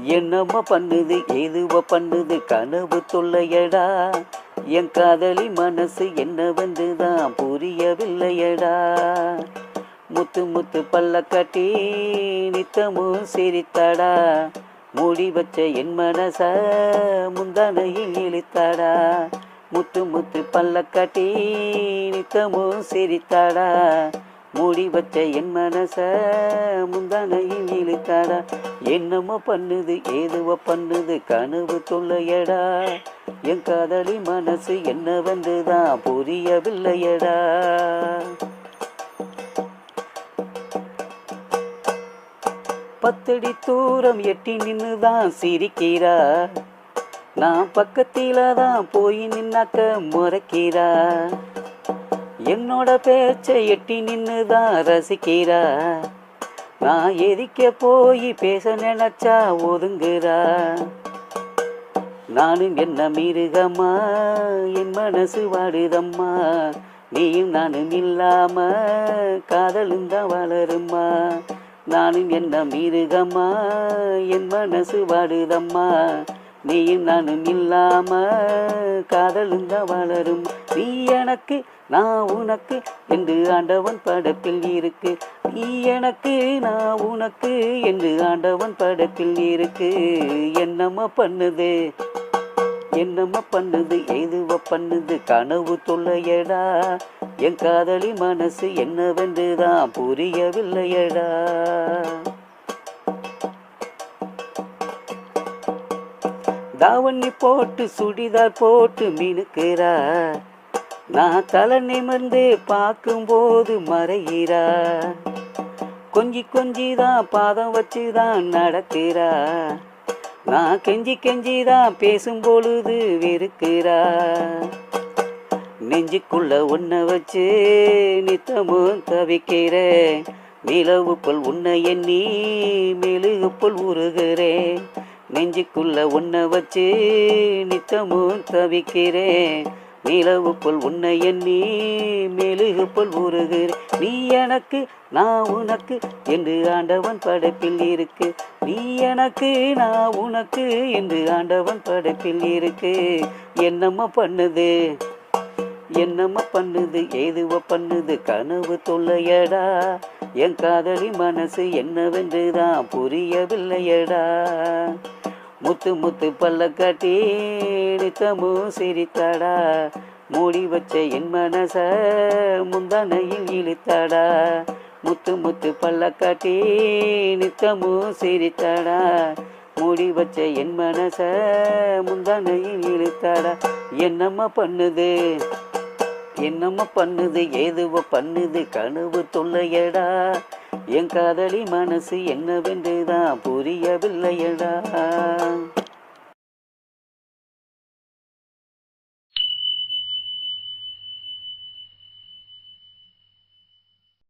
என்னம்மா பண்ணுது ஏதுவ பண்ணுது கனவு தொல்லையடா. என் காதலி மனசு என்னவென்றுதான் புரியவில்லையடா. முத்து முத்து பல்ல கட்டி நித்தமும் சிரித்தாடா. மூடி வச்ச என் மனச முந்தானையில் இழுத்தாடா. முத்து முத்து பல்ல கட்டி நித்தமும் சிரித்தாடா. மூடி வச்ச என் மனச முந்தானையில் இழுத்தாடா. என்னமோ பண்ணுது ஏதுவோ பண்ணுது கனவு தொல்லையடா. என் காதலி மனசு என்னவென்றுதான் புரியவில்லையடா. பத்தடி தூரம் எட்டி நின்னுதான் சிரிக்கிறா. நான் பக்கத்தில தான் போய் நின்னாக்க முறைக்கிறா. என்னோட பேச்சை எட்டி நின்னுதான் ரசிக்கிறா. நான் எதிக்க போய் பேச நினைச்சா ஒதுங்குறா. நானும் என்ன மிருகம்மா, என் மனசு வாடுதம்மா. நீயும் நானும் இல்லாம காதலும் தான் வளருமா. நானும் என்ன மிருகம்மா, என் மனசு வாடுதம்மா. நீயும் நானும் இல்லாம காதலும் தான் வளரும். நீ எனக்கு நான் உனக்கு என்று ஆண்டவன் படைப்பில் இருக்கு. நீ எனக்கு நான் உனக்கு என்று ஆண்டவன் படைப்பில் இருக்கு. என்னம்மா பண்ணுது என்னம்மா பண்ணுது ஏதுவ பண்ணுது கனவு தொல்லையடா. என் காதலி மனசு என்னவென்றுதான் புரியவில்லையடா. தாவணி போட்டு சுடிதார் போட்டு மினுக்கிறா. நான் தலை நிமிர்ந்து பார்க்கும்போது மறைகிறா. கொஞ்சி கொஞ்சிதான் பாதம் வச்சுதான் நடக்கிறா. நான் கெஞ்சி கெஞ்சிதான் பேசும்பொழுது வெறுக்கிறா. நெஞ்சுக்குள்ள உன்னை வச்சு நித்தமும் தவிக்கிறேன். நிலவுக்குள் உன்னை எண்ணி மெழுகுப்புள் உருகிறேன். நெஞ்சுக்குள்ள உன்னை வச்சு நித்தமும் தவிக்கிறேன். நிலவுக்குள் உன்னை எண்ணி மெழுகுப்புள் உருகிறேன். நீ எனக்கு நான் உனக்கு என்று ஆண்டவன் படைப்பில் இருக்கு. நீ எனக்கு நான் உனக்கு என்று ஆண்டவன் படைப்பில் இருக்கு. என்னம்மா பண்ணுது என்னம்மா பண்ணுது ஏதுவோ பண்ணுது கனவு தொல்லையடா. என் காதலி மனசு என்னவென்றுதான் புரியவில்லையடா. முத்து முத்து பல்ல காட்டி நித்தமும் சிரித்தாடா. மூடி வச்ச என் மனச முந்தானையில் இழுத்தாடா. முத்து முத்து பல்ல காட்டி நித்தமும் சிரித்தாடா. மூடி வச்ச என் மனச முந்தானையில் இழுத்தாடா. என்னம்மா பண்ணுது என்னம்மா பண்ணுது ஏதுவோ பண்ணுது கனவு தொல்லையடா. என் காதலி மனசு என்னவென்றுதான் புரியவில்லையடா.